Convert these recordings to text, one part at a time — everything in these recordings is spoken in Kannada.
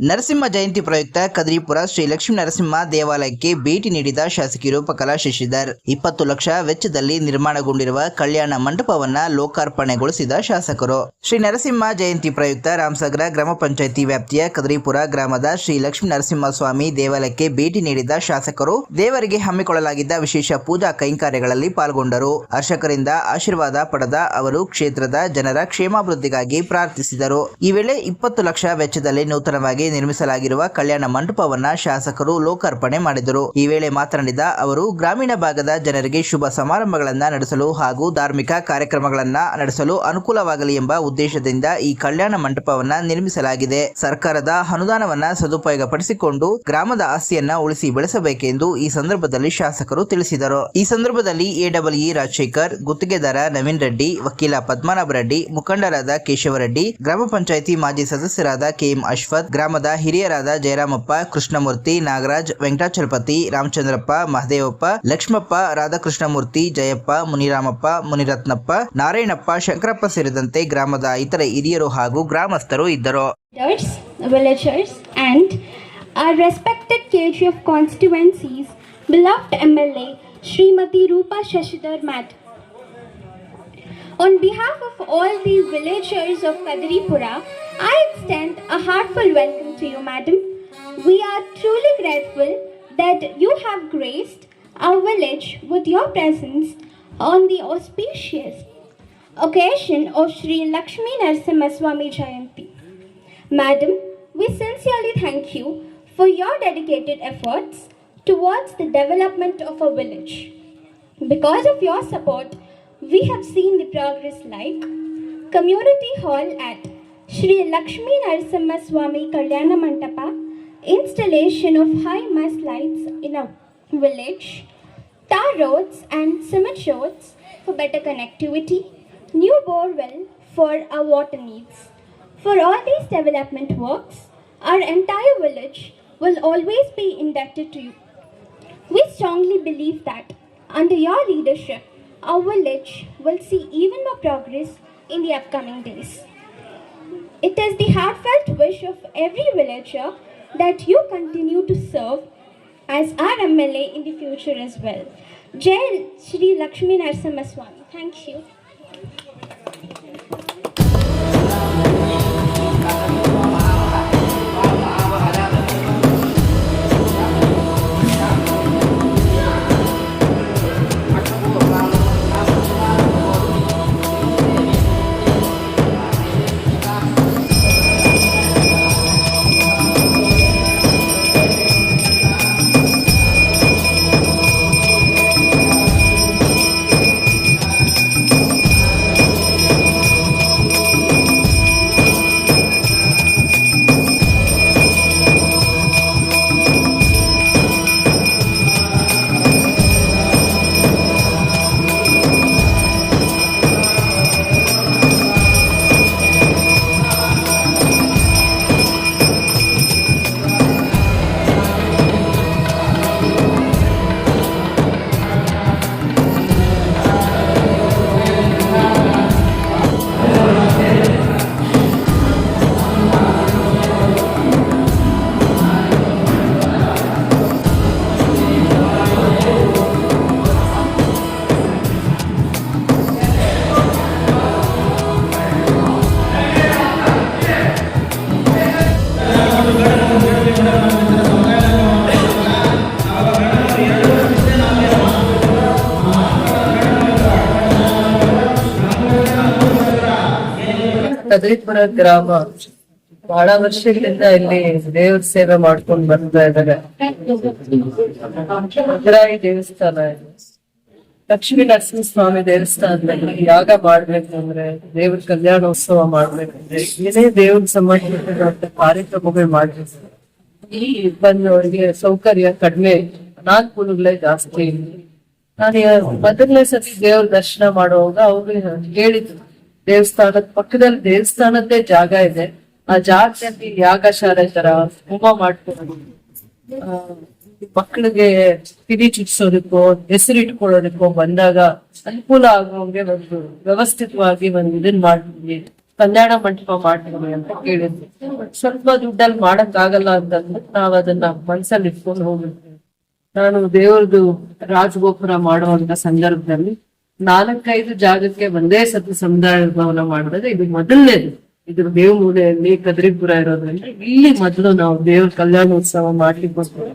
ನರಸಿಂಹ ಜಯಂತಿ ಪ್ರಯುಕ್ತ ಕದ್ರಿಪುರ ಶ್ರೀ ಲಕ್ಷ್ಮೀ ನರಸಿಂಹ ದೇವಾಲಯಕ್ಕೆ ಭೇಟಿ ನೀಡಿದ ಶಾಸಕಿ ರೂಪಕಲಾ ಶಶಿಧರ್ 20 ಲಕ್ಷ ವೆಚ್ಚದಲ್ಲಿ ನಿರ್ಮಾಣಗೊಂಡಿರುವ ಕಲ್ಯಾಣ ಮಂಟಪವನ್ನ ಲೋಕಾರ್ಪಣೆಗೊಳಿಸಿದ ಶಾಸಕರು. ಶ್ರೀ ನರಸಿಂಹ ಜಯಂತಿ ಪ್ರಯುಕ್ತ ರಾಮಸಾಗರ ಗ್ರಾಮ ಪಂಚಾಯಿತಿ ವ್ಯಾಪ್ತಿಯ ಕದ್ರಿಪುರ ಗ್ರಾಮದ ಶ್ರೀ ಲಕ್ಷ್ಮೀ ನರಸಿಂಹ ಸ್ವಾಮಿ ದೇವಾಲಯಕ್ಕೆ ಭೇಟಿ ನೀಡಿದ ಶಾಸಕರು ದೇವರಿಗೆ ಹಮ್ಮಿಕೊಳ್ಳಲಾಗಿದ್ದ ವಿಶೇಷ ಪೂಜಾ ಕೈಂಕರ್ಯಗಳಲ್ಲಿ ಪಾಲ್ಗೊಂಡರು. ಅರ್ಚಕರಿಂದ ಆಶೀರ್ವಾದ ಪಡೆದ ಅವರು ಕ್ಷೇತ್ರದ ಜನರ ಕ್ಷೇಮಾಭಿವೃದ್ಧಿಗಾಗಿ ಪ್ರಾರ್ಥಿಸಿದರು. ಈ ವೇಳೆ 20 ಲಕ್ಷ ವೆಚ್ಚದಲ್ಲಿ ನೂತನವಾಗಿ ನಿರ್ಮಿಸಲಾಗಿರುವ ಕಲ್ಯಾಣ ಮಂಟಪವನ್ನ ಶಾಸಕರು ಲೋಕಾರ್ಪಣೆ ಮಾಡಿದರು. ಈ ವೇಳೆ ಮಾತನಾಡಿದ ಅವರು, ಗ್ರಾಮೀಣ ಭಾಗದ ಜನರಿಗೆ ಶುಭ ಸಮಾರಂಭಗಳನ್ನ ನಡೆಸಲು ಹಾಗೂ ಧಾರ್ಮಿಕ ಕಾರ್ಯಕ್ರಮಗಳನ್ನ ನಡೆಸಲು ಅನುಕೂಲವಾಗಲಿ ಎಂಬ ಉದ್ದೇಶದಿಂದ ಈ ಕಲ್ಯಾಣ ಮಂಟಪವನ್ನ ನಿರ್ಮಿಸಲಾಗಿದೆ. ಸರ್ಕಾರದ ಅನುದಾನವನ್ನ ಸದುಪಯೋಗಪಡಿಸಿಕೊಂಡು ಗ್ರಾಮದ ಆಸ್ತಿಯನ್ನ ಉಳಿಸಿ ಬೆಳೆಸಬೇಕೆಂದು ಈ ಸಂದರ್ಭದಲ್ಲಿ ಶಾಸಕರು ತಿಳಿಸಿದರು. ಈ ಸಂದರ್ಭದಲ್ಲಿ ಎಡಬ್ಲ್ಯೂ ರಾಜಶೇಖರ್, ಗುತ್ತಿಗೆದಾರ ನವೀನ್ ರೆಡ್ಡಿ, ವಕೀಲ ಪದ್ಮನಾಭ ರೆಡ್ಡಿ, ಮುಖಂಡರಾದ ಕೇಶವರೆಡ್ಡಿ, ಗ್ರಾಮ ಪಂಚಾಯಿತಿ ಮಾಜಿ ಸದಸ್ಯರಾದ ಕೆಎಂ ಅಶ್ವಥ್, ಗ್ರಾಮದ ಹಿರಿಯರಾದ ಜಯರಾಮಪ್ಪ, ಕೃಷ್ಣಮೂರ್ತಿ, ನಾಗರಾಜ್, ವೆಂಕಟಾಚಲಪತಿ, ರಾಮಚಂದ್ರಪ್ಪ, ಮಹದೇವಪ್ಪ, ಲಕ್ಷ್ಮಪ್ಪ, ರಾಧಾಕೃಷ್ಣಮೂರ್ತಿ, ಜಯಪ್ಪ, ಮುನಿರಾಮಪ್ಪ, ಮುನಿರತ್ನಪ್ಪ, ನಾರಾಯಣಪ್ಪ, ಶಂಕರಪ್ಪ ಸೇರಿದಂತೆ ಗ್ರಾಮದ ಇತರೆ ಹಿರಿಯರು ಹಾಗೂ ಗ್ರಾಮಸ್ಥರು ಇದ್ದರು. Villagers and our respected KGF constituencies, beloved MLA Srimati Rupa Shashidhar Madam. On behalf of all the villagers of Kadiripura, I extend a heartfelt welcome to you, Madam. We are truly grateful that you have graced our village with your presence on the auspicious occasion of Sri Lakshmi Narasimha Swami Jayanti. Madam, we sincerely thank you for your dedicated efforts towards the development of our village. Because of your support, we have seen the progress like community hall at Sri Lakshmi Narasimha Swami Kalyana Mandapa, installation of high mast lights in our village, tar roads and cement roads for better connectivity, new borewell for our water needs. For all these development works, our entire village will always be indebted to you. We strongly believe that under your leadership, our village will see even more progress in the upcoming days. It is the heartfelt wish of every villager that you continue to serve as our MLA in the future as well. Jai Shri Lakshmi Narasimha Swami. Thank you. ಕದ್ರಿಪುರ ಗ್ರಾಮ ಬಹಳ ವರ್ಷಗಳಿಂದ ಇಲ್ಲಿ ದೇವ್ರ ಸೇವೆ ಮಾಡ್ಕೊಂಡು ಬರ್ತಾ ಇದ್ದಾರೆ. ಮುಜರಾಯಿ ದೇವಸ್ಥಾನ ಇದೆ. ಲಕ್ಷ್ಮೀ ನರಸಿಂಹ ಸ್ವಾಮಿ ದೇವಸ್ಥಾನದಲ್ಲಿ ಯಾಗ ಮಾಡ್ಬೇಕಂದ್ರೆ, ದೇವ್ರ ಕಲ್ಯಾಣೋತ್ಸವ ಮಾಡ್ಬೇಕಂದ್ರೆ, ಏನೇ ದೇವ್ರ ಸಂಬಂಧಿಸಿದಂತ ಕಾರ್ಯಕ್ರಮಗಳು ಮಾಡ್ಬೇಕು. ಈ ಬಂದವರಿಗೆ ಸೌಕರ್ಯ ಕಡಿಮೆ, ಅನಾನುಕೂಲಗಳೇ ಜಾಸ್ತಿ. ನಾನು ಮೊದಲನೇ ಸತಿ ದೇವ್ರ ದರ್ಶನ ಮಾಡುವಾಗ ಅವ್ರಿಗೆ ಹೇಳಿದ್ರು, ದೇವಸ್ಥಾನದ ಪಕ್ಕದಲ್ಲಿ ದೇವಸ್ಥಾನದ್ದೇ ಜಾಗ ಇದೆ, ಆ ಜಾಗದಲ್ಲಿ ಯಾಗಶಾಲೆ ತರ ಹೋಮ ಮಾಡ್ಕೊಂಡು ಮಕ್ಕಳಿಗೆ ತಿರಿ ಚುಚ್ಸೋದಕ್ಕೋ ಹೆಸರಿಟ್ಕೊಳ್ಳೋದಕ್ಕೋ ಬಂದಾಗ ಅನುಕೂಲ ಆಗುವಂಗೆ ಒಂದು ವ್ಯವಸ್ಥಿತವಾಗಿ ಒಂದು ಇದನ್ ಮಾಡಿದ್ವಿ. ಕಲ್ಯಾಣ ಮಂಟಪ ಮಾಡ್ತೀವಿ ಅಂತ ಕೇಳಿದ್ವಿ. ಸ್ವಲ್ಪ ದುಡ್ಡಲ್ಲಿ ಮಾಡಕ್ ಆಗಲ್ಲ ಅಂತಂದ್ರೆ ನಾವ್ ಅದನ್ನ ಮನ್ಸಲ್ಲಿ ಇಟ್ಕೊಂಡು ಹೋಗಿರ್ತೀವಿ. ನಾನು ದೇವ್ರದ್ದು ರಾಜಗೋಪುರ ಮಾಡುವಂತ ಸಂದರ್ಭದಲ್ಲಿ 4-5 ಜಾಗಕ್ಕೆ ಒಂದೇ ಸತಿ ಸಮುದಾಯ ಭವನ ಮಾಡಿದ್ರೆ ಇದು ಮೊದಲನೇದು. ಇದು ದೇವಮೂಲೆಯಲ್ಲಿ ಕದ್ರಿಪುರ ಇರೋದ್ರಿಂದ ಇಲ್ಲಿ ಮೊದಲು ನಾವು ದೇವ್ರ ಕಲ್ಯಾಣೋತ್ಸವ ಮಾಡ್ಲಿಕ್ಕೆ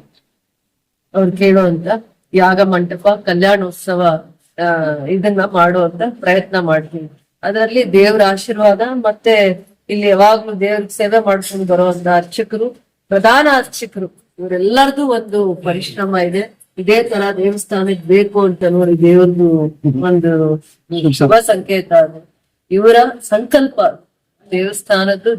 ಅವ್ರು ಕೇಳುವಂತ ಯಾಗ ಮಂಟಪ ಕಲ್ಯಾಣೋತ್ಸವ ಇದನ್ನ ಮಾಡುವಂತ ಪ್ರಯತ್ನ ಮಾಡ್ತೀವಿ. ಅದರಲ್ಲಿ ದೇವ್ರ ಆಶೀರ್ವಾದ ಮತ್ತೆ ಇಲ್ಲಿ ಯಾವಾಗ್ಲೂ ದೇವ್ರಿಗೆ ಸೇವೆ ಮಾಡ್ಕೊಂಡು ಬರುವಂತ ಅರ್ಚಕರು, ಪ್ರಧಾನ ಅರ್ಚಕರು ಇವರೆಲ್ಲರದು ಒಂದು ಪರಿಶ್ರಮ ಇದೆ. ಇದೇ ತರ ದೇವಸ್ಥಾನಕ್ಕೆ ಬೇಕು ಅಂತ ನೋಡಿ ದೇವ್ರದ್ದು ಒಂದು ಶುಭ ಸಂಕೇತ ಅದು. ಇವರ ಸಂಕಲ್ಪ ದೇವಸ್ಥಾನದ್ದು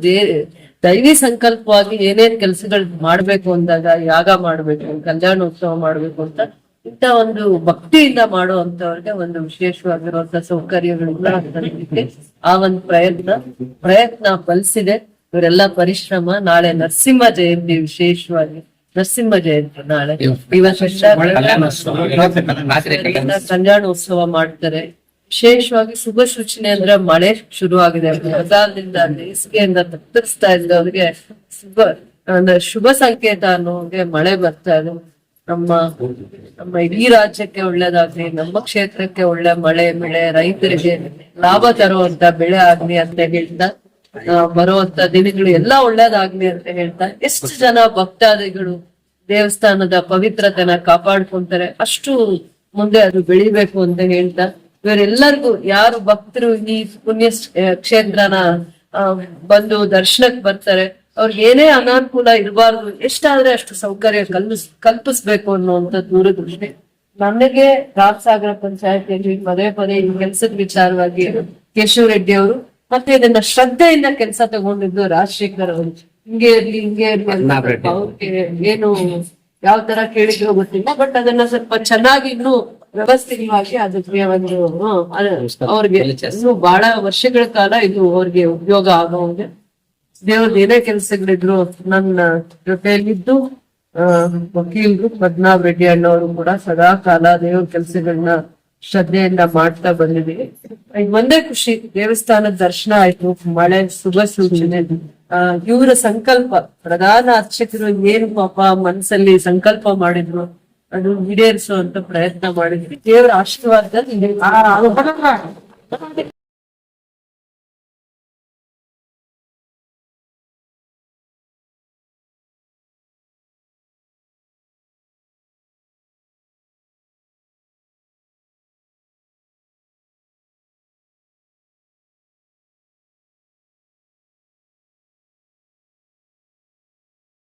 ದೈವಿ ಸಂಕಲ್ಪವಾಗಿ ಏನೇನ್ ಕೆಲಸಗಳು ಮಾಡ್ಬೇಕು ಅಂದಾಗ ಯಾಗ ಮಾಡ್ಬೇಕು, ಕಲ್ಯಾಣೋತ್ಸವ ಮಾಡ್ಬೇಕು ಅಂತ ಇಂತ ಒಂದು ಭಕ್ತಿಯಿಂದ ಮಾಡುವಂತವ್ರಿಗೆ ಒಂದು ವಿಶೇಷವಾಗಿರುವಂತ ಸೌಕರ್ಯಗಳಿಂದ ಆ ಒಂದು ಪ್ರಯತ್ನ ಫಲಿಸಿದೆ. ಇವರೆಲ್ಲ ಪರಿಶ್ರಮ. ನಾಳೆ ನರಸಿಂಹ ಜಯಂತಿ, ವಿಶೇಷವಾಗಿ ನರಸಿಂಹ ಜಯಂತಿ ನಾಳೆ. ಕಲ್ಯಾಣೋತ್ಸವ ಮಾಡ್ತಾರೆ. ವಿಶೇಷವಾಗಿ ಶುಭ ಸೂಚನೆ ಅಂದ್ರೆ ಮಳೆ ಶುರು ಆಗಿದೆ. ಬರಗಾಲದಿಂದ ಬೇಸಿಗೆಯಿಂದ ತತ್ತರಿಸ್ತಾ ಇದ್ದವ್ರಿಗೆ ಶುಭ ಸಂಕೇತ ಅನ್ನೋಗೆ ಮಳೆ ಬರ್ತಾ ಇದೆ. ನಮ್ಮ ಇಡೀ ರಾಜ್ಯಕ್ಕೆ ಒಳ್ಳೇದಾಗ್ಲಿ, ನಮ್ಮ ಕ್ಷೇತ್ರಕ್ಕೆ ಒಳ್ಳೆ ಮಳೆ ಬೆಳೆ, ರೈತರಿಗೆ ಲಾಭ ತರುವಂತ ಬೆಳೆ ಆಗ್ಲಿ ಅಂತ ಹೇಳ್ತಾ ಬರುವಂತ ದಿನಗಳು ಎಲ್ಲಾ ಒಳ್ಳೇದಾಗ್ಲಿ ಅಂತ ಹೇಳ್ತಾ ಎಷ್ಟು ಜನ ಭಕ್ತಾದಿಗಳು ದೇವಸ್ಥಾನದ ಪವಿತ್ರತೆನ ಕಾಪಾಡ್ಕೊಂತಾರೆ ಅಷ್ಟು ಮುಂದೆ ಅದು ಬೆಳಿಬೇಕು ಅಂತ ಹೇಳ್ತಾ ಇವರೆಲ್ಲರಿಗೂ ಯಾರು ಭಕ್ತರು ಈ ಪುಣ್ಯ ಕ್ಷೇತ್ರನ ಬಂದು ದರ್ಶನಕ್ಕೆ ಬರ್ತಾರೆ ಅವ್ರಿಗೆ ಏನೇ ಅನಾನುಕೂಲ ಇರಬಾರ್ದು, ಎಷ್ಟಾದ್ರೆ ಅಷ್ಟು ಸೌಕರ್ಯ ಕಲ್ಪಿಸ್ಬೇಕು ಅನ್ನುವಂತ ದೂರದೃಷ್ಟಿ. ನನಗೆ ರಾಮಸಾಗರ ಪಂಚಾಯತಿಯಲ್ಲಿ ಪದೇ ಈ ಕೆಲಸದ ವಿಚಾರವಾಗಿ ಕೇಶವ ರೆಡ್ಡಿ ಅವರು ಮತ್ತೆ ಇದನ್ನ ಶ್ರದ್ಧೆಯಿಂದ ಕೆಲಸ ತಗೊಂಡಿದ್ದು ರಾಜಶೇಖರ್ ಅವರು. ಹಿಂಗೆ ಇರ್ಲಿ ಅವ್ರಿಗೆ ಏನು ಯಾವ ತರ ಕೇಳಿದ್ರು ಗೊತ್ತಿಲ್ಲ, ಬಟ್ ಅದನ್ನ ಸ್ವಲ್ಪ ಚೆನ್ನಾಗಿ ಇನ್ನೂ ವ್ಯವಸ್ಥಿತವಾಗಿ ಅದಕ್ಕೆ ಒಂದು ಅವ್ರಿಗೆ ಇನ್ನು ಬಹಳ ವರ್ಷಗಳ ಕಾಲ ಇದು ಅವ್ರಿಗೆ ಉಪಯೋಗ ಆಗೋಂಗೆ ದೇವ್ರದ್ದು ಏನೇ ಕೆಲಸಗಳಿದ್ರು ನನ್ನ ಜೊತೆಯಲ್ಲಿದ್ದು ವಕೀಲರು ಪದ್ಮನಾಭ ರೆಡ್ಡಿ ಅಣ್ಣವರು ಕೂಡ ಸದಾ ಕಾಲ ದೇವ್ರ ಕೆಲಸಗಳನ್ನ ಶ್ರದ್ಧೆಯಿಂದ ಮಾಡ್ತಾ ಬಂದಿದ್ದೀವಿ. ಈಗ ಒಂದೇ ಖುಷಿ, ದೇವಸ್ಥಾನದ ದರ್ಶನ ಆಯ್ತು, ಮಳೆ ಶುಭ ಸೂಚನೆ. ಇವರ ಸಂಕಲ್ಪ, ಪ್ರಧಾನ ಅರ್ಚಕರು ಏನು ಪಾಪ ಮನಸ್ಸಲ್ಲಿ ಸಂಕಲ್ಪ ಮಾಡಿದ್ರು ಅದು ಈಡೇರಿಸುವಂತ ಪ್ರಯತ್ನ ಮಾಡಿದ್ವಿ. ದೇವರ ಆಶೀರ್ವಾದ